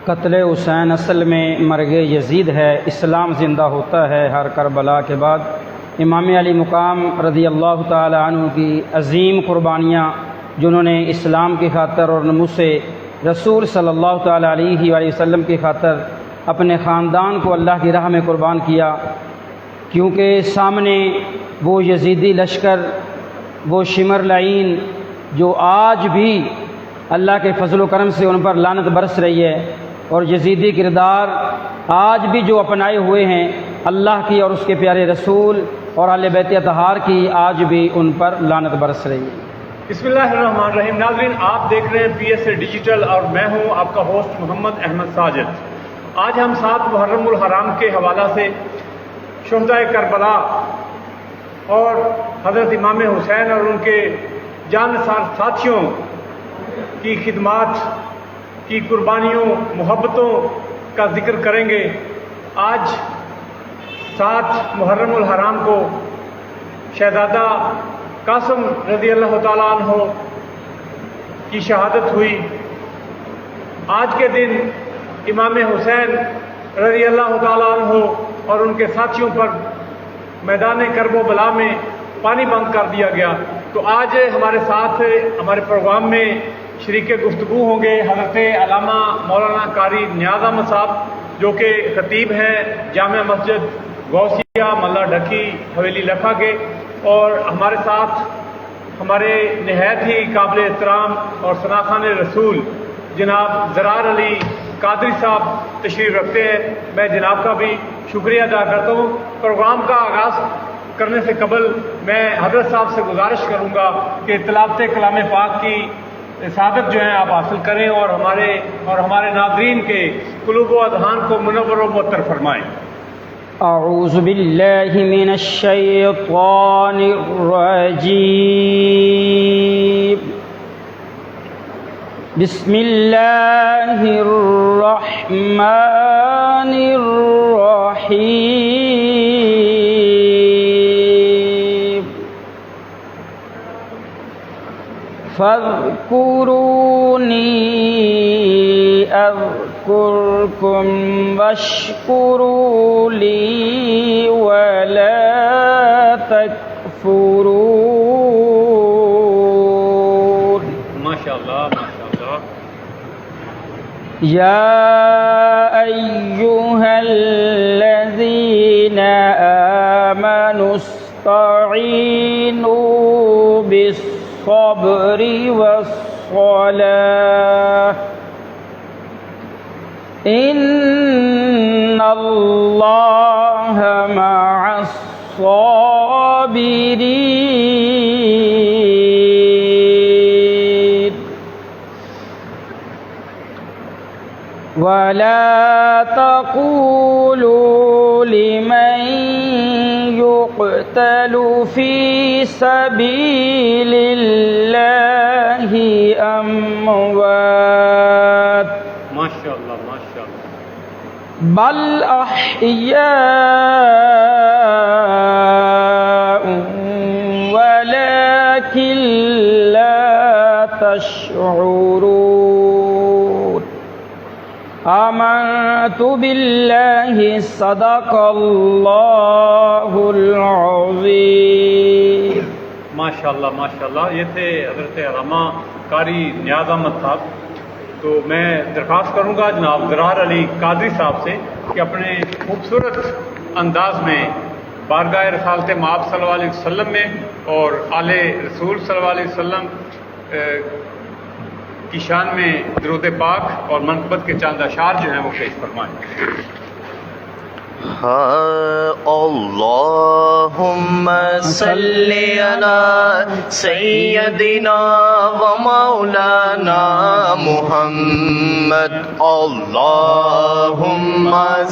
قتل حسین اصل میں مرگ یزید ہے، اسلام زندہ ہوتا ہے ہر کربلا کے بعد۔ امام علی مقام رضی اللہ تعالی عنہ کی عظیم قربانیاں جنہوں نے اسلام کی خاطر اور ناموس رسول صلی اللہ تعالی علیہ وآلہ وسلم کی خاطر اپنے خاندان کو اللہ کی راہ میں قربان کیا، کیونکہ سامنے وہ یزیدی لشکر، وہ شمر لعین جو آج بھی اللہ کے فضل و کرم سے ان پر لعنت برس رہی ہے، اور یزیدی کردار آج بھی جو اپنائے ہوئے ہیں اللہ کی اور اس کے پیارے رسول اور اہل بیت اطہار کی، آج بھی ان پر لعنت برس رہی ہے۔ بسم اللہ الرحمن الرحیم۔ ناظرین، آپ دیکھ رہے ہیں PSA ڈیجیٹل اور میں ہوں آپ کا ہوسٹ محمد احمد ساجد۔ آج ہم 7 محرم الحرام کے حوالہ سے شہدائے کربلا اور حضرت امام حسین اور ان کے جانثار ساتھیوں کی خدمات کی قربانیوں، محبتوں کا ذکر کریں گے۔ آج 7 محرم الحرام کو شہزادہ قاسم رضی اللہ تعالیٰ عنہ کی شہادت ہوئی۔ آج کے دن امام حسین رضی اللہ تعالیٰ عنہ اور ان کے ساتھیوں پر میدان کرب و بلا میں پانی بند کر دیا گیا۔ تو آج ہمارے ساتھ ہمارے پروگرام میں شریک گفتگو ہوں گے حضرت علامہ مولانا قاری نیاز احمد صاحب، جو کہ خطیب ہیں جامع مسجد غوثیہ ملا ڈھکی حویلی لکھا کے، اور ہمارے ساتھ ہمارے نہایت ہی قابل احترام اور ثناخوان رسول جناب زرار علی قادری صاحب تشریف رکھتے ہیں۔ میں جناب کا بھی شکریہ ادا کرتا ہوں۔ پروگرام کا آغاز کرنے سے قبل میں حضرت صاحب سے گزارش کروں گا کہ تلاوت کلام پاک کی سعادت جو ہے آپ حاصل کریں اور ہمارے ناظرین کے قلوب و اذہان کو منور و معطر فرمائیں۔ اعوذ باللہ من الشیطان الرجیم، بسم اللہ الرحمن الرحیم، فاذکرونی اذکرکم واشکروا لی ولا تکفرون۔ ماشاءاللہ ماشاءاللہ۔ یا ایہا الذین آمنوا استعینوا بالصبر والصلاة ان اللہ مع الصابرین، ولا تقولوا لمن يقتل في سبيل الله أموات، ماشاءاللہ ماشاءاللہ، بل أحياء ولكن لا تشعرون۔ آمنت باللہ صدق اللہ العظیم۔ ماشاءاللہ ماشاءاللہ۔ یہ تھے حضرت علامہ قاری نیاز احمد صاحب۔ تو میں درخواست کروں گا جناب زرار علی قادری صاحب سے کہ اپنے خوبصورت انداز میں بارگاہ رسالت مآب صلی اللہ علیہ وسلم میں اور آل رسول صلی اللہ علیہ وسلم کی شان میں درود پاک اور منقبت کے چند اشعار جو ہیں وہ پیش فرمائیں۔ اللہم صلی علی سیدنا و مولانا محمد، اللہم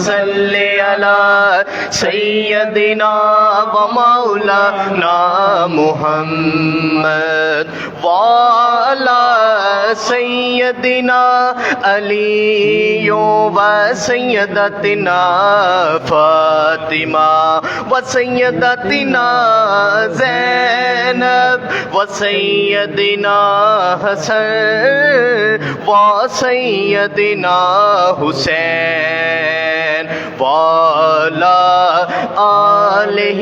صلی علی سیدنا و مولانا محمد، وعلی سیدنا علی و سیدتنا فاطمہ و سیدتنا زینب و سیدنا حسن و سیدنا حسین وعلی آلہ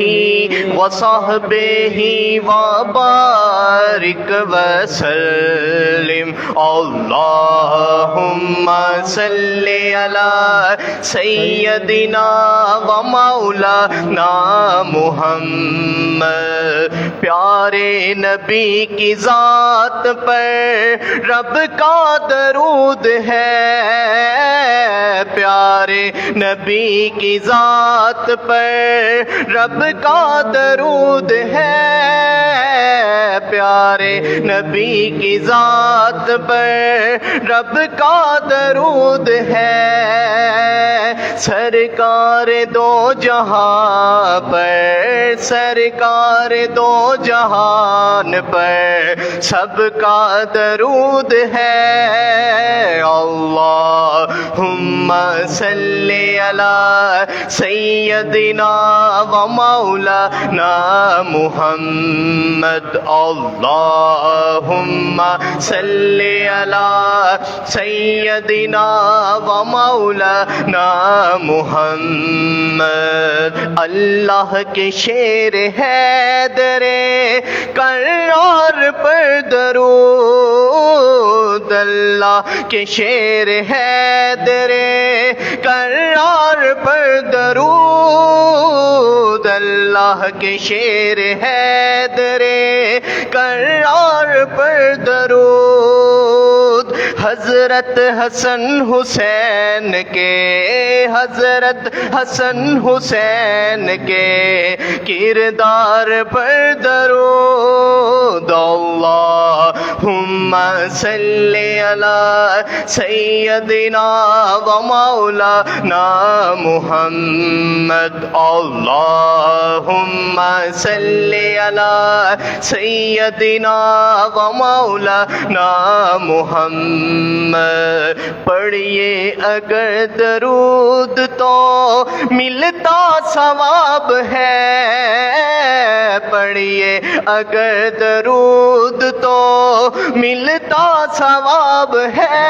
وصحبہ وبارک وسلم اللہم صلی علی سیدنا و مولانا محمد پیارے نبی کی ذات پر رب کا درود ہے پیارے نبی کی ذات پر رب کا درود ہے پیارے نبی کی ذات پر رب کا درود ہے سرکار دو جہاں پر سرکار دو جہان پر سب کا درود ہے اللہم صلی علی سیدنا و مولانا محمد اللہم صلی علی سیدنا و مولانا محمد اللہ کے شیر حیدر کرار پر درود اللہ کے شیر حیدر کرار پر درود اللہ کے شیر حیدر کرار پر درود حضرت حسن حسین کے حضرت حسن حسین کے کردار پر درود اللہم صلی علی سیدنا و مولانا محمد اللہم صلی علی سیدنا و مولانا محمد پڑھیے اگر درود تو ملتا ثواب ہے پڑھیے اگر درود تو ملتا ثواب ہے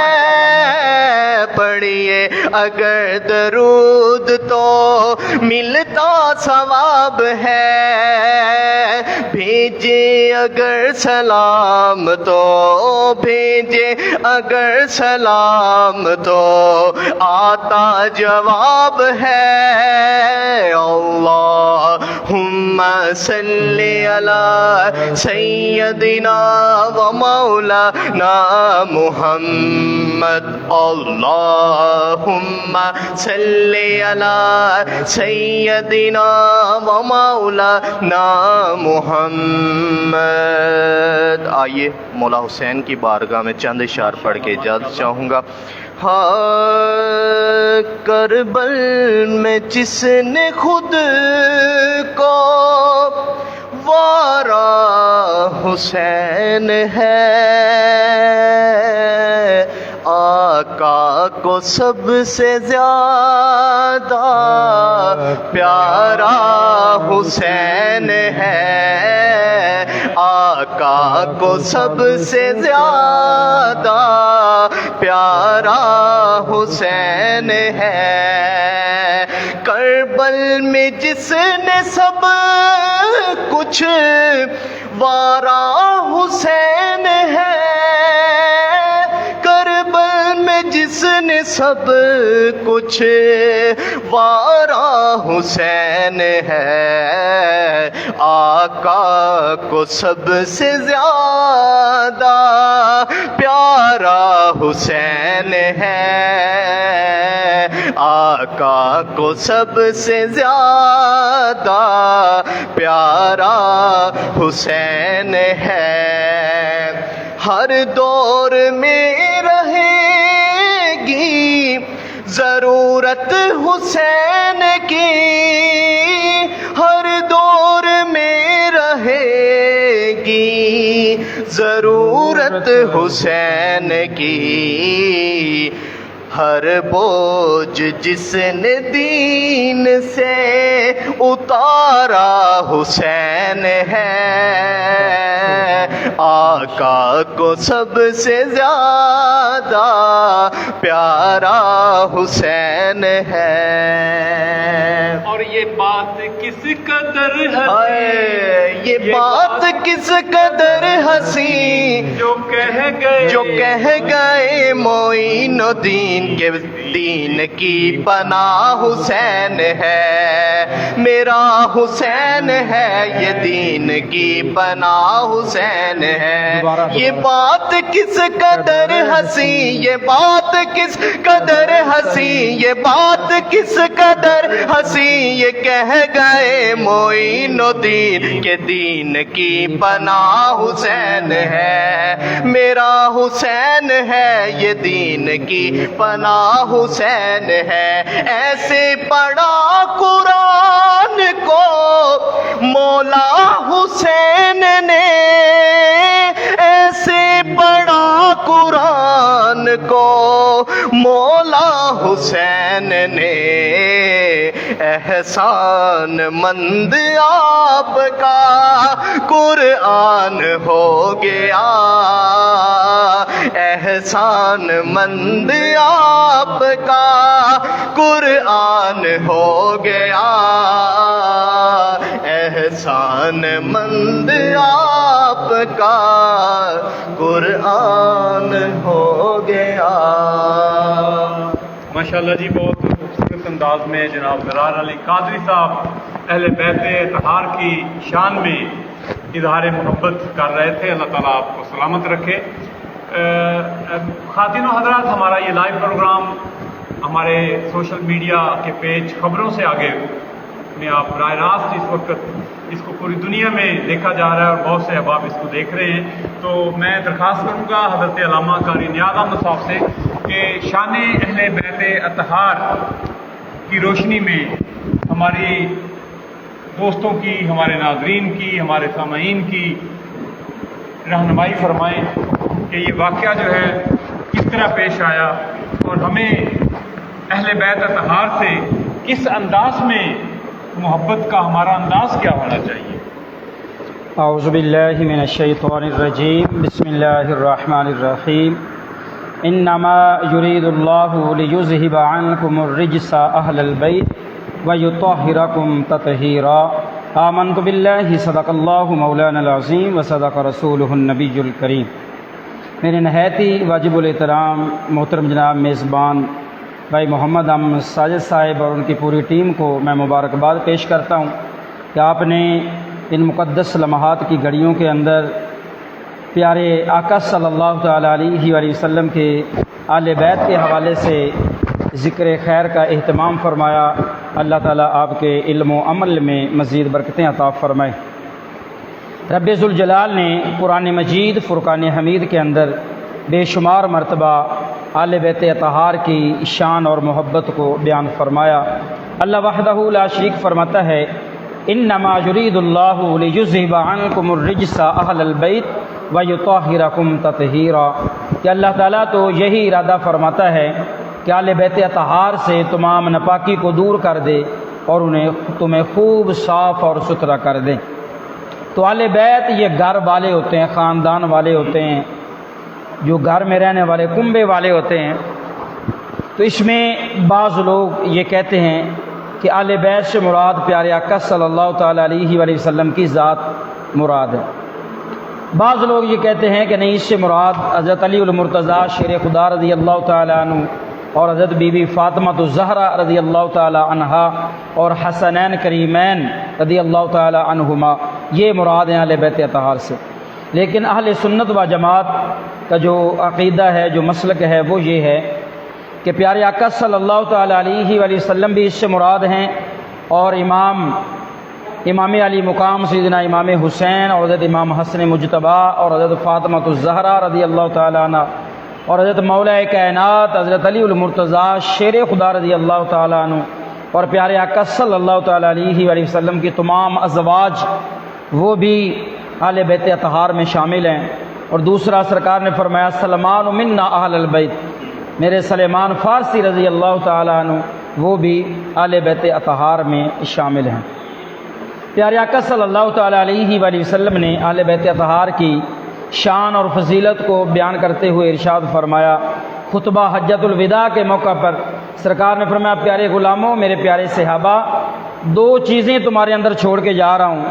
پڑھیے اگر درود تو ملتا ثواب ہے بھیجے اگر سلام تو بھیجے اگر سلام تو آتا جواب ہے اللہم صلی علی سیدنا و مولانا محمد اللہم صلی علی سیدنا و مولانا محمد آئیے مولا حسین کی بارگاہ میں چند اشعار پڑھ کے اجازت چاہوں گا کربل میں جس نے خود کو وارا حسین ہے آقا کو سب سے زیادہ پیارا حسین ہے آقا کو سب سے زیادہ پیارا حسین ہے کربل میں جس نے سب کچھ وارا حسین ہے کربل میں جس نے سب کچھ وارا حسین ہے آقا کو سب سے زیادہ پیارا حسین ہے آقا کو سب سے زیادہ پیارا حسین ہے ہر دور میں رہے گی ضرورت حسین کی ہر دور میں رہے گی ضرورت حسین کی ہر بوجھ جس نے دین سے اتارا حسین ہے، آقا کو سب سے زیادہ پیارا حسین ہے۔ اور یہ بات کس قدر ہائے یہ بات کس قدر حسین جو کہہ گئے معین الدین کے دین کی پناہ حسین ہے، میرا حسین ہے، یہ دین کی پناہ حسین ہے۔ یہ بات کس قدر حسین، یہ بات کس قدر حسین، یہ بات کس قدر حسین، یہ کہہ گئے معین الدین کے دین کی پناہ حسین ہے، میرا حسین ہے، یہ دین کی پناہ حسین ہے۔ ایسے پڑھا قرآن کو مولا حسین نے، ایسے پڑھا قرآن کو مولا حسین نے، احسان مند آپ کا قرآن ہو گیا، احسان مند آپ کا قرآن ہو گیا، احسان مند آپ کا قرآن ہو گیا۔ ماشاءاللہ جی، بہت خوبصورت انداز میں جناب درار علی قادری صاحب اہل بیت اطہار کی شان میں اظہار محبت کر رہے تھے۔ اللہ تعالیٰ آپ کو سلامت رکھے۔ خواتین و حضرات، ہمارا یہ لائیو پروگرام ہمارے سوشل میڈیا کے پیج خبروں سے آگے میں آپ براہ راست اس وقت اس کو پوری دنیا میں دیکھا جا رہا ہے اور بہت سے احباب اس کو دیکھ رہے ہیں۔ تو میں درخواست کروں گا حضرت علامہ قاری نیاز احمد صاحب سے کہ شان اہل بیت اطہار کی روشنی میں ہماری دوستوں کی، ہمارے ناظرین کی، ہمارے سامعین کی رہنمائی فرمائیں کہ یہ واقعہ جو ہے کس طرح پیش آیا اور ہمیں اہل بیت اطہار سے کس انداز میں محبت کا ہمارا انداز کیا ہونا چاہیے۔ اعوذ باللہ من الشیطان الرجیم، بسم اللہ الرحمن الرحیم۔ انما یرید اللہ لیذہب عنکم الرجس اہل البیت ویطہرکم تطہیرا۔ آمنت باللہ، صدق اللہ مولانا العظیم وصدق رسولہ النبی الکریم۔ میرے نہایت ہی واجب الاحترام محترم جناب میزبان بھائی محمد احمد ساجد صاحب اور ان کی پوری ٹیم کو میں مبارکباد پیش کرتا ہوں کہ آپ نے ان مقدس لمحات کی گھڑیوں کے اندر پیارے آقا صلی اللہ تعالیٰ علیہ وآلہ وسلم کے آل بیت کے حوالے سے ذکر خیر کا اہتمام فرمایا۔ اللہ تعالیٰ آپ کے علم و عمل میں مزید برکتیں عطا فرمائے۔ رب ذوالجلال نے قرآن مجید فرقان حمید کے اندر بے شمار مرتبہ آل بیت اطہار کی شان اور محبت کو بیان فرمایا۔ اللہ وحدہ لا شریک فرماتا ہے، انما یرید اللہ لیذہب عنکم الرجس اہل البیت ویطہرکم تطہیرا، کہ اللہ تعالیٰ تو یہی ارادہ فرماتا ہے کہ آل بیت اطہار سے تمام ناپاکی کو دور کر دے اور تمہیں خوب صاف اور ستھرا کر دے۔ تو آل بیت یہ گھر والے ہوتے ہیں، خاندان والے ہوتے ہیں، جو گھر میں رہنے والے کنبے والے ہوتے ہیں۔ تو اس میں بعض لوگ یہ کہتے ہیں کہ آل بیت سے مراد پیارے آقا صلی اللہ تعالیٰ علیہ وآلہ وسلم کی ذات مراد ہے۔ بعض لوگ یہ کہتے ہیں کہ نہیں، اس سے مراد حضرت علی المرتضیٰ شیر خدا رضی اللہ تعالیٰ عنہ اور حضرت بی بی فاطمہ الزہرا رضی اللہ تعالیٰ عنہا اور حسنین کریمین رضی اللہ تعالیٰ عنہما، یہ مراد ہیں اہل بیت اطہار سے۔ لیکن اہل سنت و جماعت کا جو عقیدہ ہے، جو مسلک ہے، وہ یہ ہے کہ پیارے آقا صلی اللہ تعالیٰ علیہ وآلہ وسلم بھی اس سے مراد ہیں، اور امام علی مقام سیدنا امام حسین اور حضرت امام حسن مجتبیٰ اور حضرت فاطمہ الزہرا رضی اللہ تعالیٰ عنہ اور حضرت مولا کائنات حضرت علی المرتضیٰ شیر خدا رضی اللہ تعالیٰ عنہ اور پیارے آقا صلی اللہ تعالیٰ علیہ وآلہ وسلم کی تمام ازواج وہ بھی آل بیت اطہار میں شامل ہیں۔ اور دوسرا، سرکار نے فرمایا سلمان منا اہل البیت، میرے سلیمان فارسی رضی اللہ تعالیٰ عنہ وہ بھی اہل بیت اطہار میں شامل ہیں۔ پیارے آقا صلی اللہ تعالیٰ علیہ وآلہ وسلم نے اہل بیت اطہار کی شان اور فضیلت کو بیان کرتے ہوئے ارشاد فرمایا، خطبہ حجۃ الوداع کے موقع پر سرکار نے فرمایا، پیارے غلاموں، میرے پیارے صحابہ، دو چیزیں تمہارے اندر چھوڑ کے جا رہا ہوں،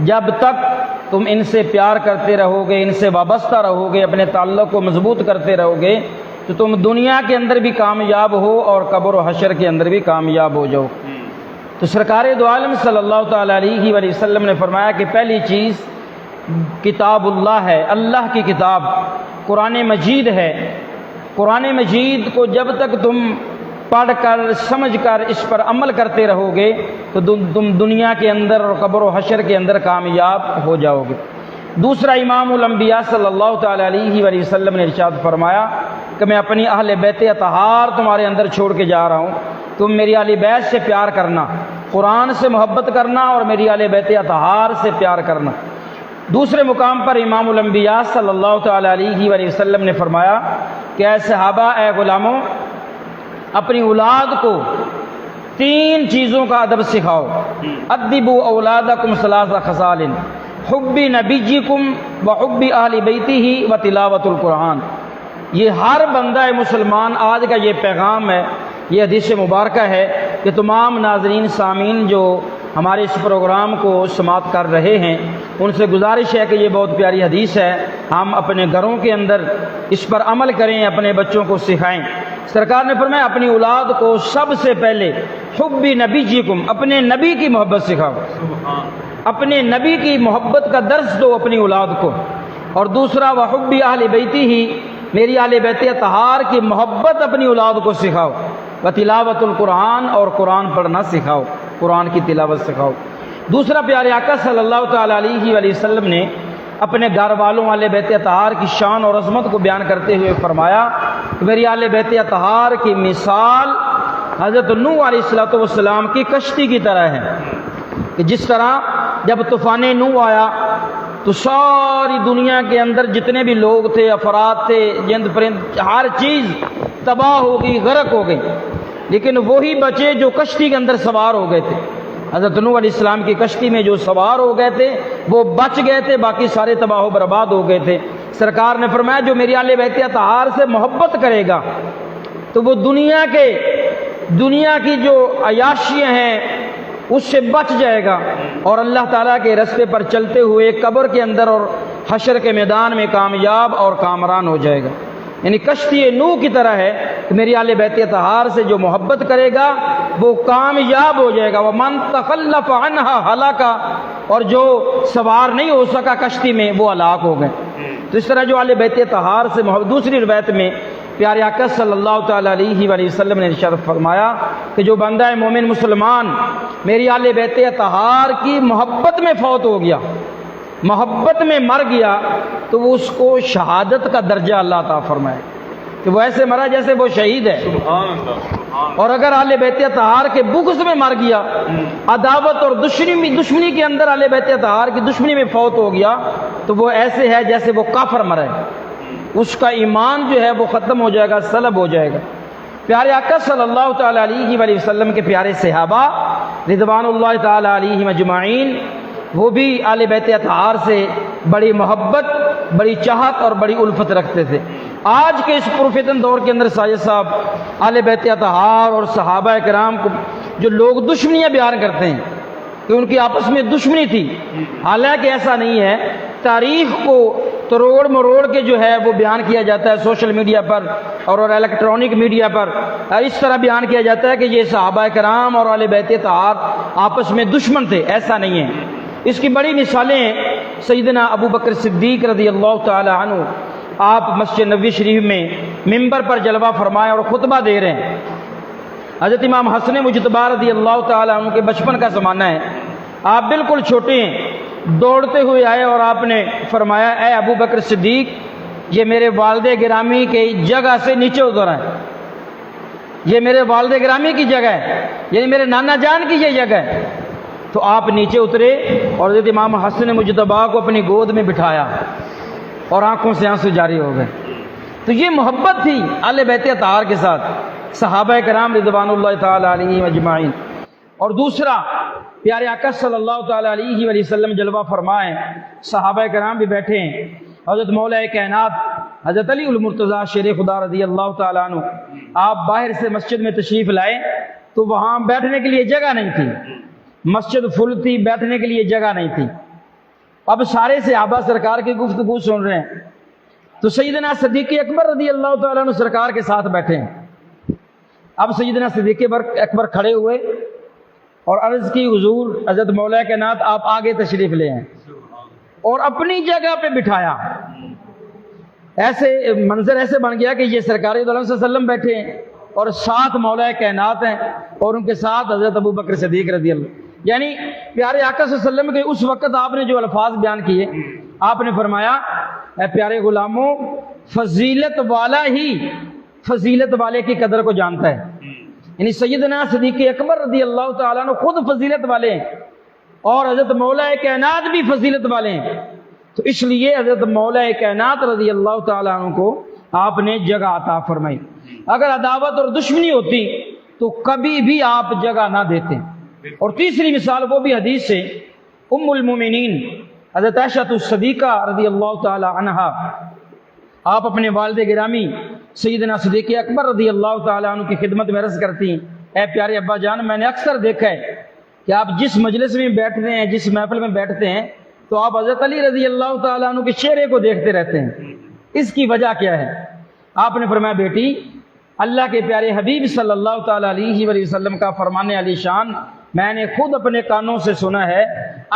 جب تک تم ان سے پیار کرتے رہو گے، ان سے وابستہ رہو گے، اپنے تعلق کو مضبوط کرتے رہو گے، تو تم دنیا کے اندر بھی کامیاب ہو اور قبر و حشر کے اندر بھی کامیاب ہو جاؤ۔ تو سرکار دو عالم صلی اللہ تعالیٰ علیہ وآلہ وسلم نے فرمایا کہ پہلی چیز کتاب اللہ ہے، اللہ کی کتاب قرآن مجید ہے۔ قرآن مجید کو جب تک تم پڑھ کر سمجھ کر اس پر عمل کرتے رہو گے تو تم دنیا کے اندر اور قبر و حشر کے اندر کامیاب ہو جاؤ گے۔ دوسرا، امام الانبیاء صلی اللہ تعالیٰ علیہ وآلہ وسلم نے ارشاد فرمایا کہ میں اپنی اہل بیت اطہار تمہارے اندر چھوڑ کے جا رہا ہوں، تم میری اہل بیت سے پیار کرنا، قرآن سے محبت کرنا اور میری اہل بیت اطہار سے پیار کرنا۔ دوسرے مقام پر امام الانبیاء صلی اللہ تعالیٰ علیہ وآلہ وسلم نے فرمایا کہ اے صحابہ، اے غلاموں، اپنی اولاد کو تین چیزوں کا ادب سکھاؤ۔ ادبوا اولادکم ثلاث خصال، حب نبیکم وحب اہل بیتہ وتلاوت القرآن۔ یہ ہر بندہ مسلمان آج کا یہ پیغام ہے، یہ حدیث مبارکہ ہے کہ تمام ناظرین سامعین جو ہمارے اس پروگرام کو سماعت کر رہے ہیں ان سے گزارش ہے کہ یہ بہت پیاری حدیث ہے، ہم اپنے گھروں کے اندر اس پر عمل کریں، اپنے بچوں کو سکھائیں۔ سرکار نے فرمایا اپنی اولاد کو سب سے پہلے حب نبیکم، اپنے نبی کی محبت سکھاؤ، اپنے نبی کی محبت کا درس دو اپنی اولاد کو۔ اور دوسرا، وحب اہل بیتہ، میری اہل بیت اطہار کی محبت اپنی اولاد کو سکھاؤ۔ وتلاوت القرآن، اور قرآن پڑھنا سکھاؤ، قرآن کی تلاوت سکھاؤ۔ دوسرا، پیارے آقا صلی اللہ تعالیٰ علیہ وآلہ وسلم نے اپنے گھر والوں اہل بیت اطہار کی شان اور عظمت کو بیان کرتے ہوئے فرمایا کہ میری اہل بیت اطہار کی مثال حضرت نوح علیہ السلام کی کشتی کی طرح ہے، کہ جس طرح جب طوفان نوح آیا تو ساری دنیا کے اندر جتنے بھی لوگ تھے، افراد تھے، جند پرند، ہر چیز تباہ ہو گئی، غرق ہو گئی، لیکن وہی بچے جو کشتی کے اندر سوار ہو گئے تھے۔ حضرت نوح علیہ السلام کی کشتی میں جو سوار ہو گئے تھے وہ بچ گئے تھے، باقی سارے تباہ و برباد ہو گئے تھے۔ سرکار نے فرمایا جو میری اہل بیت اطہار سے محبت کرے گا تو وہ دنیا کی جو عیاشیاں ہیں اس سے بچ جائے گا اور اللہ تعالیٰ کے راستے پر چلتے ہوئے قبر کے اندر اور حشر کے میدان میں کامیاب اور کامران ہو جائے گا۔ یعنی کشتی نوح کی طرح ہے کہ میری اہل بیت اطہار سے جو محبت کرے گا وہ کامیاب ہو جائے گا۔ ومن تخلف عنہا ہلاکا، اور جو سوار نہیں ہو سکا کشتی میں وہ ہلاک ہو گئے۔ تو اس طرح جو اہل بیت اطہار سے محبت۔ دوسری روایت میں پیارے آقا صلی اللہ تعالیٰ علیہ وآلہ وسلم نے ارشاد فرمایا کہ جو بندہ مومن مسلمان میری اہل بیت اطہار کی محبت میں فوت ہو گیا، محبت میں مر گیا، تو وہ اس کو شہادت کا درجہ اللہ عطا فرمائے کہ وہ ایسے مرا جیسے وہ شہید ہے۔ سبحان اللہ۔ اور اگر اہل بیت اطہار کے بغض میں مر گیا، عداوت اور دشمنی کے اندر اہل بیت اطہار کی دشمنی میں فوت ہو گیا، تو وہ ایسے ہے جیسے وہ کافر مرے، اس کا ایمان جو ہے وہ ختم ہو جائے گا، سلب ہو جائے گا۔ پیارے آقا صلی اللہ تعالیٰ علیہ وآلہ وسلم کے پیارے صحابہ رضوان اللہ تعالیٰ علیہم اجمعین، وہ بھی اہل بیت اطہار سے بڑی محبت، بڑی چاہت اور بڑی الفت رکھتے تھے۔ آج کے اس پرفتن دور کے اندر ساجد صاحب اہل بیت اطہار اور صحابہ کرام کو جو لوگ دشمنیاں بیان کرتے ہیں کہ ان کی آپس میں دشمنی تھی، حالانکہ ایسا نہیں ہے۔ تاریخ کو تروڑ مروڑ کے جو ہے وہ بیان کیا جاتا ہے سوشل میڈیا پر اور الیکٹرانک میڈیا پر، اس طرح بیان کیا جاتا ہے کہ یہ صحابہ کرام اور اہل بیت اطہار آپس میں دشمن تھے، ایسا نہیں ہے۔ اس کی بڑی مثالیں سیدنا ابو بکر صدیق رضی اللہ تعالی عنہ، آپ مسجد نبوی شریف میں ممبر پر جلوہ فرمائے اور خطبہ دے رہے ہیں۔ حضرت امام حسن مجتبی رضی اللہ تعالی عنہ کے بچپن کا زمانہ ہے، آپ بالکل چھوٹے ہیں، دوڑتے ہوئے آئے اور آپ نے فرمایا اے ابو بکر صدیق، یہ میرے والد گرامی کی جگہ سے نیچے اتر آئے، یہ میرے والد گرامی کی جگہ ہے، یعنی میرے نانا جان کی یہ جگہ ہے۔ تو آپ نیچے اترے اور حضرت امام حسن مجتبی کو اپنی گود میں بٹھایا اور آنکھوں سے آنسو جاری ہو گئے۔ تو یہ محبت تھی اہل بیت اطہار کے ساتھ، صحابہ کرام رضوان اللہ تعالی علیہم اجمعین۔ اور دوسرا، پیارے آقا صلی اللہ تعالی علیہ وآلہ وسلم جلوہ فرمائے، صحابہ کرام بھی بیٹھے ہیں، حضرت مولا کائنات حضرت علی المرتضیٰ شیر خدا رضی اللہ تعالیٰ عنہ آپ باہر سے مسجد میں تشریف لائے تو وہاں بیٹھنے کے لیے جگہ نہیں تھی، مسجد فل تھی، بیٹھنے کے لیے جگہ نہیں تھی۔ اب سارے صحابہ سرکار کی گفتگو سن رہے ہیں تو سیدنا صدیق اکبر رضی اللہ تعالیٰ عنہ سرکار کے ساتھ بیٹھے ہیں۔ اب سیدنا صدیق اکبر کھڑے ہوئے اور عرض کی حضور حضرت مولا کائنات آپ آگے تشریف لے ہیں، اور اپنی جگہ پہ بٹھایا۔ ایسے منظر ایسے بن گیا کہ یہ سرکار دو عالم صلی اللہ علیہ وسلم بیٹھے ہیں اور ساتھ مولا کائنات ہیں اور ان کے ساتھ حضرت ابو بکر صدیق رضی اللہ، یعنی پیارے آقا صلی اللہ علیہ وسلم کے اس وقت آپ نے جو الفاظ بیان کیے، آپ نے فرمایا اے پیارے غلاموں، فضیلت والا ہی فضیلت والے کی قدر کو جانتا ہے۔ یعنی سیدنا صدیق اکبر رضی اللہ تعالیٰ عنہ خود فضیلت والے ہیں اور حضرت مولا کائنات بھی فضیلت والے ہیں، تو اس لیے حضرت مولا کائنات رضی اللہ تعالیٰ عنہ کو آپ نے جگہ عطا فرمائی۔ اگر عداوت اور دشمنی ہوتی تو کبھی بھی آپ جگہ نہ دیتے۔ اور تیسری مثال وہ بھی حدیث سے، ام المومنین حضرت عائشہ الصدیقہ رضی اللہ تعالی عنہا، آپ اپنے والد گرامی سیدنا صدیق اکبر رضی اللہ تعالی عنہ کی خدمت میں عرض کرتی ہیں، اے پیارے ابا جان، میں نے اکثر دیکھا ہے کہ آپ جس مجلس میں بیٹھتے ہیں، جس محفل میں بیٹھتے ہیں، تو آپ حضرت علی رضی اللہ تعالی عنہ کے چہرے کو دیکھتے رہتے ہیں، اس کی وجہ کیا ہے؟ آپ نے فرمایا بیٹی، اللہ کے پیارے حبیب صلی اللہ تعالی علیہ وآلہ وسلم کا فرمان علی شان میں نے خود اپنے کانوں سے سنا ہے،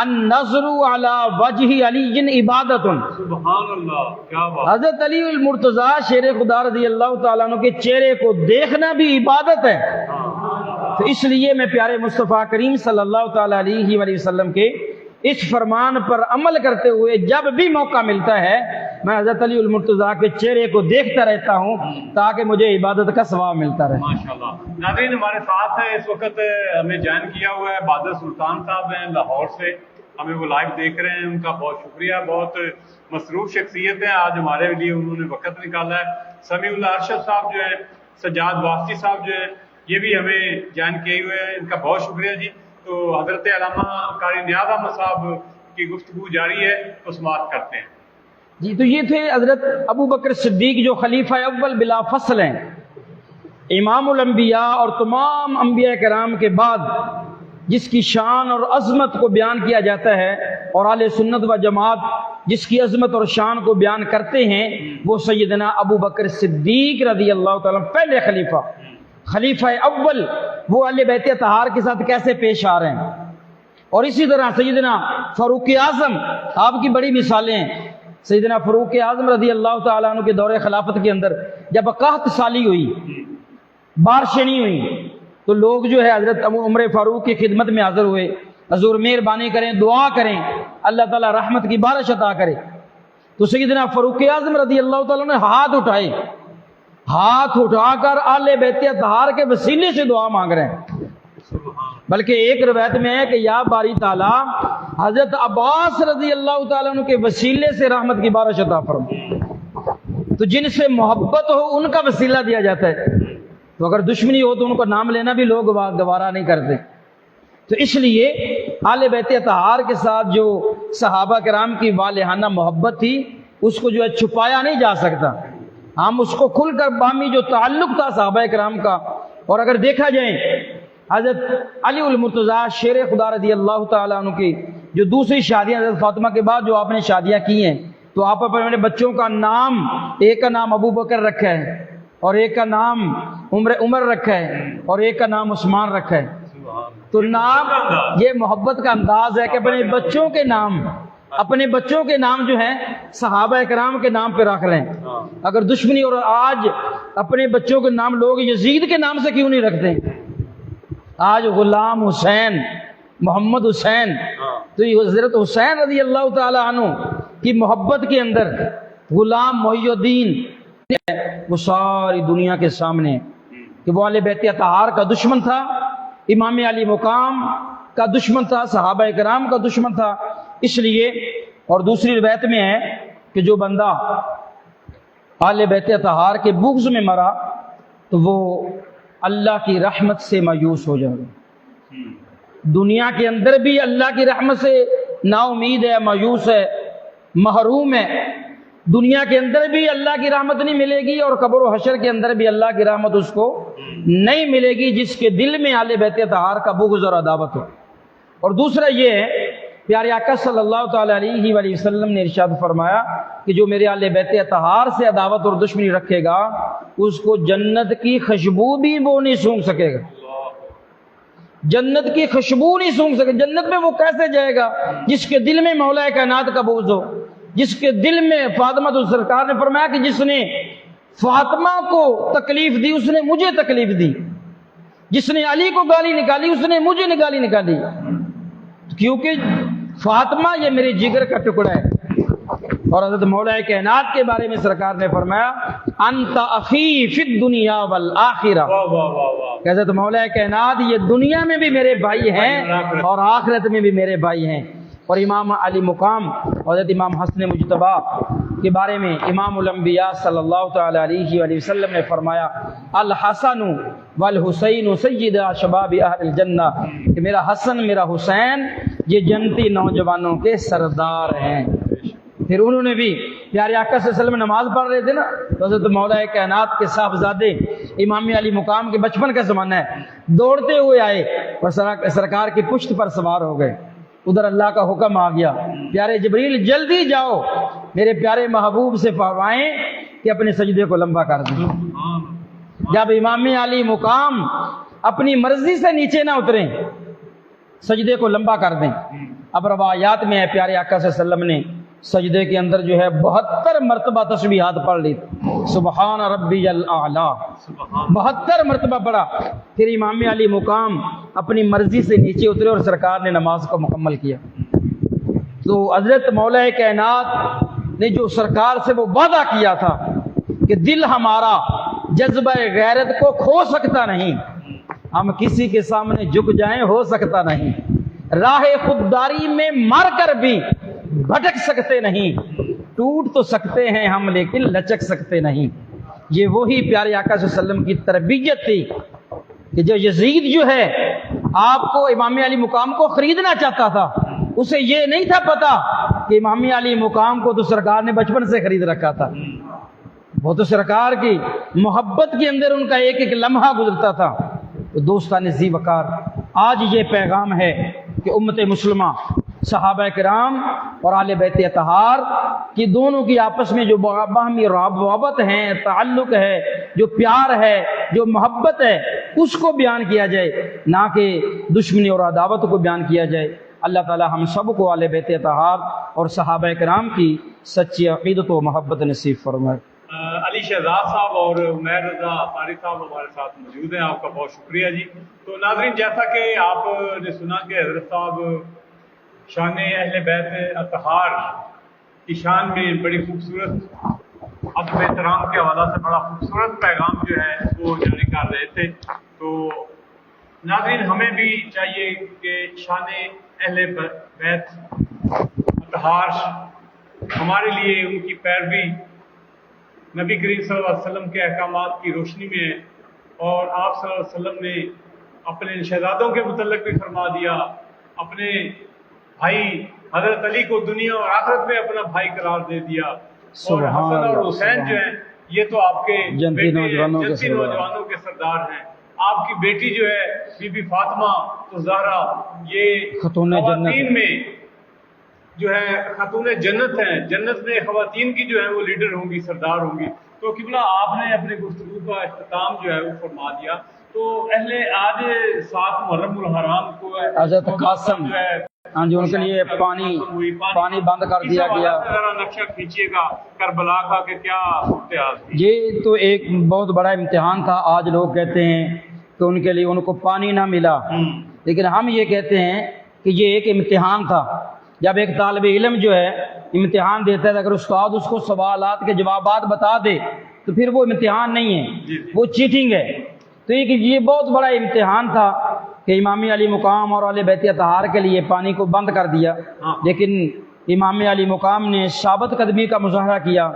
النظر علی وجہ علی عبادت۔ سبحان اللہ، کیا بات! حضرت علی المرتضیٰ شیر خدا رضی اللہ تعالیٰ عنہ کے چہرے کو دیکھنا بھی عبادت ہے۔ تو اس لیے میں پیارے مصطفیٰ کریم صلی اللہ تعالی علیہ وآلہ وسلم کے اس فرمان پر عمل کرتے ہوئے جب بھی موقع ملتا ہے میں حضرت علی المرتضیٰ کے چہرے کو دیکھتا رہتا ہوں تاکہ مجھے عبادت کا ثواب ملتا رہے۔ ماشاءاللہ۔ ناظرین، ہمارے ساتھ ہیں اس وقت، ہمیں جوائن کیا ہوا ہے بادر سلطان صاحب ہیں لاہور سے، ہمیں وہ لائیو دیکھ رہے ہیں، ان کا بہت شکریہ، بہت مصروف شخصیت ہیں، آج ہمارے لیے انہوں نے وقت نکالا ہے۔ سمیع اللہ ارشد صاحب جو ہیں، سجاد واسطی صاحب جو ہیں، یہ بھی ہمیں جوائن کیے ہوئے ہیں، ان کا بہت شکریہ جی۔ تو حضرت علامہ قاری نیاز احمد صاحب کی گفتگو جاری ہے، تو سماعت کرتے ہیں جی۔ تو یہ تھے حضرت ابو بکر صدیق جو خلیفہ اول بلا فصل ہیں، امام الانبیاء اور تمام انبیاء کرام کے بعد جس کی شان اور عظمت کو بیان کیا جاتا ہے، اور اہل سنت و جماعت جس کی عظمت اور شان کو بیان کرتے ہیں، وہ سیدنا ابو بکر صدیق رضی اللہ تعالیٰ پہلے خلیفہ اول، وہ اہل بیت اطہار کے ساتھ کیسے پیش آ رہے ہیں۔ اور اسی طرح سیدنا فاروق اعظم، آپ کی بڑی مثالیں ہیں۔ سیدنا فاروق اعظم رضی اللہ تعالیٰ عنہ کے دور خلافت کے اندر جب قحط سالی ہوئی، بارشیں نہیں ہوئی، تو لوگ جو ہے حضرت عمر فاروق کی خدمت میں حاضر ہوئے، حضور مہربانی کریں، دعا کریں، اللہ تعالیٰ رحمت کی بارش عطا کرے۔ تو سیدنا فاروق اعظم رضی اللہ تعالیٰ نے ہاتھ اٹھا کر اہل بیت اطہار کے وسیلے سے دعا مانگ رہے ہیں۔ بلکہ ایک روایت میں ہے کہ یا باری تعالیٰ حضرت عباس رضی اللہ تعالیٰ عنہ کے وسیلے سے رحمت کی بارش عطا فرما۔ تو جن سے محبت ہو ان کا وسیلہ دیا جاتا ہے، تو اگر دشمنی ہو تو ان کا نام لینا بھی لوگ گوارا نہیں کرتے۔ تو اس لیے اہل بیت اطہار کے ساتھ جو صحابہ کرام کی والہانہ محبت تھی، اس کو جو ہے چھپایا نہیں جا سکتا۔ ہم اس کو کھل کر بامی جو تعلق تھا صحابہ کرام کا، اور اگر دیکھا جائے حضرت علی المرتضیٰ شیر خدا رضی اللہ تعالیٰ عنہ کی جو دوسری شادیاں حضرت فاطمہ کے بعد جو آپ نے شادیاں کی ہیں، تو آپ اپنے بچوں کا نام، ایک کا نام ابو بکر رکھا ہے اور ایک کا نام عمر رکھا ہے اور ایک کا نام عثمان رکھا ہے۔ تو نام، یہ محبت کا انداز ہے کہ اپنے بچوں کے نام جو ہیں صحابہ کرام کے نام پہ رکھ لیں۔ اگر دشمنی، اور آج اپنے بچوں کے نام لوگ یزید کے نام سے کیوں نہیں رکھتے؟ آج غلام حسین، محمد حسین، تو یہ حضرت حسین رضی اللہ تعالی عنہ کی محبت کے اندر غلام محی الدین وہ ساری دنیا کے سامنے کہ وہ اہل بیت اطہار کا دشمن تھا، امام علی مقام کا دشمن تھا، صحابہ کرام کا دشمن تھا۔ اس لیے، اور دوسری روایت میں ہے کہ جو بندہ آل بیت اطہار کے بغض میں مرا تو وہ اللہ کی رحمت سے مایوس ہو جائے گا۔ دنیا کے اندر بھی اللہ کی رحمت سے نا امید ہے، مایوس ہے، محروم ہے۔ دنیا کے اندر بھی اللہ کی رحمت نہیں ملے گی، اور قبر و حشر کے اندر بھی اللہ کی رحمت اس کو نہیں ملے گی جس کے دل میں آل بیت اطہار کا بغض اور عداوت ہو۔ اور دوسرا یہ ہے، پیارے آقا صلی اللہ تعالی علیہ وآلہ وسلم نے ارشاد فرمایا کہ جو میرے آل بیت اطہار سے عداوت اور دشمنی رکھے گا اس کو جنت کی خوشبو بھی وہ نہیں سونگھ سکے گا، جنت کی خوشبو نہیں سونگھ سکے۔ جنت میں وہ کیسے جائے گا جس کے دل میں مولا کائنات کا بغض ہو، جس کے دل میں فاطمہ تو سرکار نے فرمایا کہ جس نے فاطمہ کو تکلیف دی اس نے مجھے تکلیف دی، جس نے علی کو گالی نکالی اس نے مجھے گالی نکالی، کیونکہ فاطمہ یہ میرے جگر کا ٹکڑا ہے۔ اور حضرت مولا کائنات کے بارے میں سرکار نے فرمایا انت اخی فی الدنیا والآخرہ، کہ حضرت مولا کائنات یہ دنیا میں بھی میرے بھائی ہیں اور آخرت میں بھی میرے بھائی ہیں۔ اور امام علی مقام حضرت امام حسن مجتبیٰ کے بارے میں امام الانبیاء صلی اللہ تعالی علیہ وآلہ وسلم نے فرمایا الحسن والحسین سیدا شباب اہل الجنہ، کہ میرا حسن میرا حسین یہ جنتی نوجوانوں کے سردار ہیں۔ پھر انہوں نے بھی پیارے آقا صلی اللہ علیہ وسلم نماز پڑھ رہے تھے نا، تو حضرت مولا کائنات کے صاحبزادے امام علی مقام کے بچپن کا زمانہ ہے، دوڑتے ہوئے آئے اور سرکار کی پشت پر سوار ہو گئے۔ ادھر اللہ کا حکم آ گیا، پیارے جبریل جلدی جاؤ میرے پیارے محبوب سے فرمائیں کہ اپنے سجدے کو لمبا کر دیں۔ جب امام علی مقام اپنی مرضی سے نیچے نہ اتریں، سجدے کو لمبا کر دیں۔ اب روایات میں ہے پیارے آقا صلی اللہ علیہ وسلم نے سجدے کے اندر جو ہے 72 مرتبہ تسبیحات پڑھ لی، سبحان ربی الاعلیٰ 72 مرتبہ پڑھا۔ پھر امام علی مقام اپنی مرضی سے نیچے اترے اور سرکار نے نماز کو مکمل کیا۔ تو حضرت مولا کائنات نے جو سرکار سے وہ وعدہ کیا تھا کہ دل ہمارا جذبہ غیرت کو کھو سکتا نہیں، ہم کسی کے سامنے جھک جائیں ہو سکتا نہیں، راہ خودداری میں مر کر بھی بھٹک سکتے نہیں، ٹوٹ تو سکتے ہیں ہم لیکن لچک سکتے نہیں۔ یہ وہی پیارے آقا صلی اللہ علیہ وسلم کی تربیت تھی کہ جو یزید جو ہے آپ کو امام علی مقام کو خریدنا چاہتا تھا، اسے یہ نہیں تھا پتا کہ امام علی مقام کو تو سرکار نے بچپن سے خرید رکھا تھا، وہ تو سرکار کی محبت کے اندر ان کا ایک ایک لمحہ گزرتا تھا۔ تو دوستان ذی وقار، آج یہ پیغام ہے کہ امت مسلمہ صحابہ کرام اور آل بیت اطہار کی دونوں کی آپس میں جو باہمی روابط ہیں، تعلق ہے، جو پیار ہے، جو محبت ہے، اس کو بیان کیا جائے، نہ کہ دشمنی اور عداوت کو بیان کیا جائے۔ اللہ تعالی ہم سب کو آل بیت اطہار اور صحابہ کرام کی سچی عقیدت و محبت نصیب فرمائے۔ علی شہزاد صاحب اور عمیر رضا طارق صاحب ہمارے ساتھ موجود ہیں، آپ کا بہت شکریہ جی۔ تو ناظرین، جیسا کہ آپ نے سنا کہ حضرت صاحب شان اہل بیت اطہار کی شان میں بڑی خوبصورت ادب احترام کے حوالہ سے بڑا خوبصورت پیغام جو ہے وہ جاری کر رہے تھے۔ تو ناظرین، ہمیں بھی چاہیے کہ شان اہل بیت اطہار ہمارے لیے ان کی پیروی نبی کریم صلی اللہ علیہ وسلم کے احکامات کی روشنی میں ہے، اور آپ صلی اللہ علیہ وسلم نے اپنے شہزادوں کے متعلق بھی فرما دیا، اپنے بھائی حضرت علی کو دنیا اور آخرت میں اپنا بھائی قرار دے دیا، اور حسن اور حسین جو ہیں یہ تو آپ کے جنتی نوجوانوں کے سردار ہیں۔ آپ کی بیٹی جو ہے بی بی فاطمہ تو زہرا یہ خواتین میں جو ہے خاتون جنت ہیں، جنت میں خواتین کی جو ہے وہ لیڈر ہوں گی، سردار ہوں گی۔ تو قبلہ آپ نے اپنے گفتگو کا اختتام جو ہے وہ فرما دیا۔ تو اہل آج 7 محرم الحرام کو حضرت قاسم جو ہے ہاں جی، ان کے لیے پانی بند کر دیا گیا۔ ذرا نقشہ کھینچیے گا کربلا کا کہ کیا صورتحال تھی۔ یہ تو ایک بہت بڑا امتحان تھا۔ آج لوگ کہتے ہیں کہ ان کے لیے ان کو پانی نہ ملا، لیکن ہم یہ کہتے ہیں کہ یہ ایک امتحان تھا۔ جب ایک طالب علم جو ہے امتحان دیتا ہے، اگر استاد اس کو سوالات کے جوابات بتا دے تو پھر وہ امتحان نہیں ہے، وہ چیٹنگ ہے۔ تو یہ بہت بڑا امتحان تھا کہ امام علی مقام اور آل بیت اطہار کے لیے پانی کو بند کر دیا، لیکن امام علی مقام نے ثابت قدمی کا مظاہرہ کیا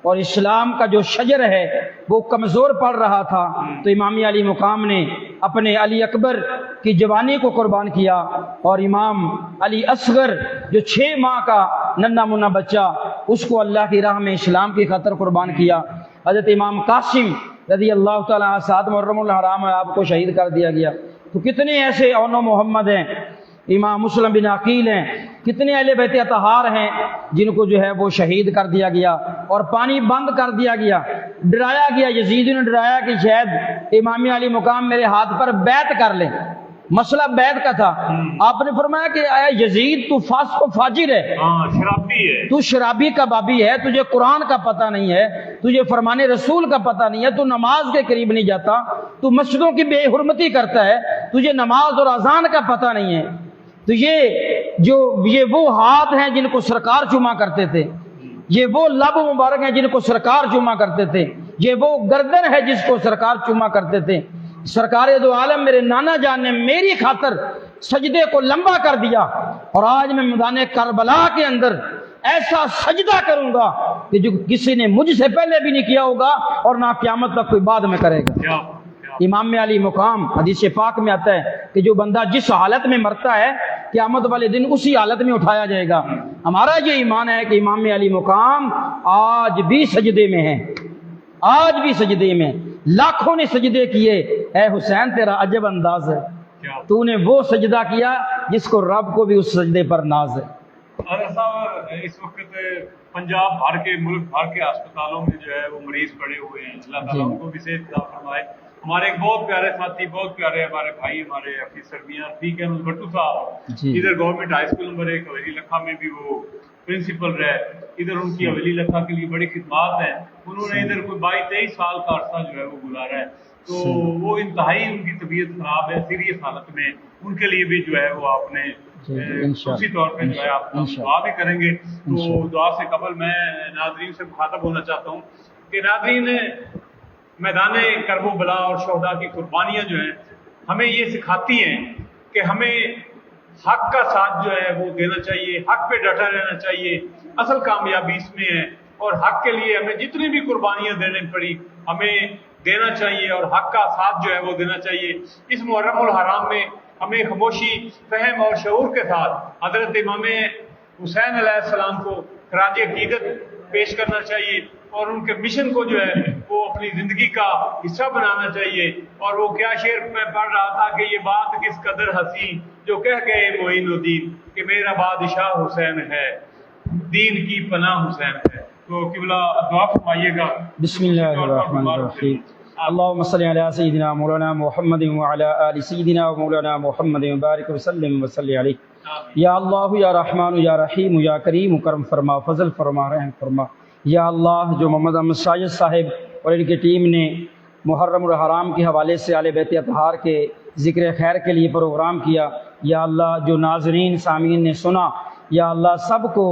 اور اسلام کا جو شجر ہے وہ کمزور پڑ رہا تھا، تو امام علی مقام نے اپنے علی اکبر کی جوانی کو قربان کیا، اور امام علی اصغر جو 6 ماہ کا ننھا منا بچہ، اس کو اللہ کی راہ میں اسلام کی خاطر قربان کیا۔ حضرت امام قاسم رضی اللہ تعالیٰ عنہ 7 محرم الحرام میں آپ کو شہید کر دیا گیا۔ تو کتنے ایسے اون و محمد ہیں، امام مسلم بن عقیل ہیں، کتنے اہل بیت اطہار ہیں جن کو جو ہے وہ شہید کر دیا گیا اور پانی بند کر دیا گیا، ڈرایا گیا۔ یزید نے ڈرایا کہ شاید امام علی مقام میرے ہاتھ پر بیعت کر لیں، مسئلہ بیعت کا تھا۔ آپ نے فرمایا کہ اے یزید تو فاسق و فاجر ہے، شرابی ہے، تو شرابی کبابی ہے، تجھے قرآن کا پتہ نہیں ہے، تجھے فرمان رسول کا پتہ نہیں ہے، تو نماز کے قریب نہیں جاتا، تو مسجدوں کی بے حرمتی کرتا ہے، تجھے نماز اور اذان کا پتہ نہیں ہے۔ تو یہ وہ ہاتھ ہیں جن کو سرکار چوما کرتے تھے، یہ وہ لب مبارک ہیں جن کو سرکار چوما کرتے تھے، یہ وہ گردن ہے جس کو سرکار چوما کرتے تھے۔ سرکار دو عالم میرے نانا جان نے میری خاطر سجدے کو لمبا کر دیا، اور آج میں میدان کربلا کے اندر ایسا سجدہ کروں گا کہ جو کسی نے مجھ سے پہلے بھی نہیں کیا ہوگا اور نہ قیامت تک کوئی بعد میں کرے گا۔ امام علی مقام، حدیث پاک میں آتا ہے کہ جو بندہ جس حالت میں مرتا ہے قیامت والے دن اسی حالت میں اٹھایا جائے گا۔ ہمارا یہ ایمان ہے کہ امام علی مقام آج بھی سجدے میں ہیں، آج بھی سجدے میں، لاکھوں نے سجدے کیے۔ اے حسین تیرا عجب انداز ہے، تو نے وہ سجدہ کیا جس کو رب کو بھی اس سجدے پر ناز ہے۔ حضرت صاحب اس وقت پنجاب بھر کے، ملک بھر کے اسپتالوں میں جو ہے وہ مریض پڑے ہوئے ہیں، اللہ تعالیٰ ان کو بھی صحت عطا فرمائے۔ ہمارے ایک بہت پیارے ساتھی، بہت پیارے ہمارے بھائی، ہمارے حفیظ سرمیاں ٹھیک ہے بھٹو صاحب، ادھر گورنمنٹ ہائی اسکول نمبر 1 حویلی لکھا میں بھی وہ پرنسپل رہے، ادھر ان کی حویلی لکھا کے لیے بڑی خدمات ہیں، انہوں نے ادھر کوئی 22-23 سال کا عرصہ جو ہے وہ گزارا ہے، تو وہ انتہائی ان کی طبیعت خراب ہے، سیریس حالت میں، ان کے لیے بھی جو ہے وہ آپ نے خصوصی طور پہ جو ہے آپ دعا بھی کریں گے۔ تو دعا سے قبل میں ناظرین سے مخاطب ہونا چاہتا ہوں کہ ناظرین، میدان کرب و بلا اور شہداء کی قربانیاں جو ہیں ہمیں یہ سکھاتی ہیں کہ ہمیں حق کا ساتھ جو ہے وہ دینا چاہیے، حق پہ ڈٹا رہنا چاہیے، اصل کامیابی اس میں ہے، اور حق کے لیے ہمیں جتنی بھی قربانیاں دینے پڑی ہمیں دینا چاہیے، اور حق کا ساتھ جو ہے وہ دینا چاہیے۔ اس محرم الحرام میں ہمیں خاموشی، فہم اور شعور کے ساتھ حضرت امام حسین علیہ السلام کو خراج عقیدت پیش کرنا چاہیے، اور ان کے مشن کو جو ہے وہ اپنی زندگی کا حصہ بنانا چاہیے۔ اور وہ کیا شعر میں پڑھ رہا تھا کہ یہ بات کس قدر حسین جو کہہ گئے معین الدین کہ میرا بادشاہ حسین ہے، دین کی پناہ حسین ہے۔ تو قبلہ دعا فرمائیے گا۔ بسم اللہ الرحمن الرحیم، اللہم صلی علی سیدنا مولانا محمد وعلی آل سیدنا مولانا محمد وبارک وسلم وصلی علیہ۔ یا اللہ یا رحمان یا رحیم یا کریم، کرم فرما، فضل فرما، رحم فرما۔ یا اللہ، جو محمد احمد ساجد صاحب اور ان کی ٹیم نے محرم الحرام کے حوالے سے اہل بیت اطہار کے ذکر خیر کے لیے پروگرام کیا، یا اللہ جو ناظرین سامعین نے سنا، یا اللہ سب کو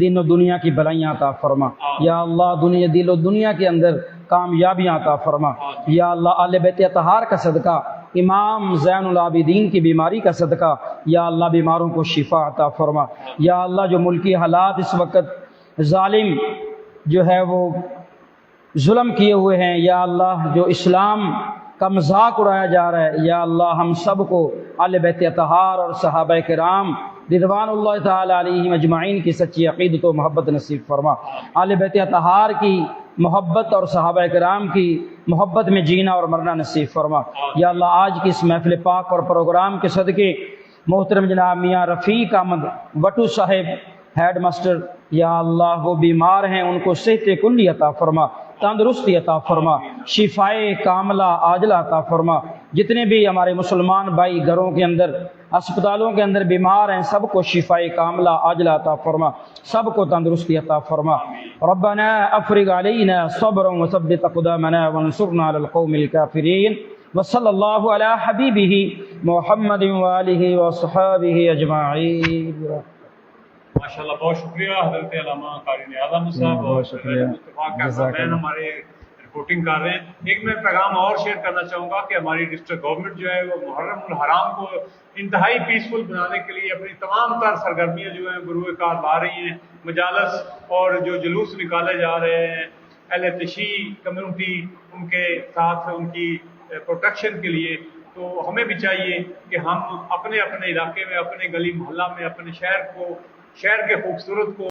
دین و دنیا کی بھلائیاں عطا فرما، یا اللہ دل و دنیا کے اندر کامیابیاں عطا فرما، یا اللہ اہل بیت اطہار کا صدقہ، امام زین العابدین کی بیماری کا صدقہ، یا اللہ بیماروں کو شفا عطا فرما۔ یا اللہ جو ملکی حالات اس وقت ظالم جو ہے وہ ظلم کیے ہوئے ہیں، یا اللہ جو اسلام کا مذاق اڑایا جا رہا ہے، یا اللہ ہم سب کو اہل بیت اطہار اور صحابہ کرام رضوان اللہ تعالی علیہم اجمعین کی سچی عقیدت و محبت نصیب فرما۔ اہل بیت اطہار کی محبت اور صحابہ کرام کی محبت میں جینا اور مرنا نصیب فرما۔ یا اللہ آج کی اس محفل پاک اور پروگرام کے صدقے محترم جناب میاں رفیق احمد وٹو صاحب ہیڈ ماسٹر، یا اللہ وہ بیمار ہیں، ان کو صحت کلی عطا فرما، تندرستی عطا فرما، شفائے کاملہ عاجلہ عطا فرما۔ جتنے بھی ہمارے مسلمان بھائی گھروں کے اندر، اسپتالوں کے اندر بیمار ہیں، سب کو شفائے کاملہ عاجلہ عطا فرما، سب کو تندرستی عطا فرما۔ ربنا افرغ علینا صبرا وثبت اقدامنا وانصرنا علی القوم الکافرین، وصلی اللہ علی حبیبہ محمد وآلہ وصحابہ اجمعین۔ ماشاءاللہ، بہت شکریہ حضرت علامہ قاری اعظم صاحب، اور اتفاق کا بین ہمارے رپورٹنگ کر رہے ہیں۔ ایک میں پیغام اور شیئر کرنا چاہوں گا کہ ہماری ڈسٹرکٹ گورنمنٹ جو ہے وہ محرم الحرام کو انتہائی پیسفل بنانے کے لیے اپنی تمام تر سرگرمیاں جو ہیں بروئے کار لا رہی ہیں، مجالس اور جو جلوس نکالے جا رہے ہیں، اہل تشیع کمیونٹی ان کے ساتھ ان کی پروٹیکشن کے لیے. تو ہمیں بھی چاہیے کہ ہم اپنے اپنے علاقے میں، اپنے گلی محلہ میں، اپنے شہر کے خوبصورت کو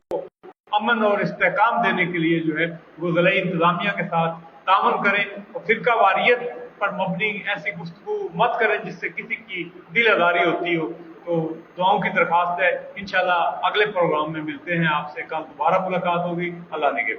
امن اور استحکام دینے کے لیے جو ہے وہ ضلعی انتظامیہ کے ساتھ تعاون کریں اور فرقہ واریت پر مبنی ایسی گفتگو مت کریں جس سے کسی کی دل آزاری ہوتی ہو. تو دعاؤں کی درخواست ہے. انشاءاللہ اگلے پروگرام میں ملتے ہیں آپ سے. کل دوبارہ ملاقات ہوگی. اللہ نگہبان.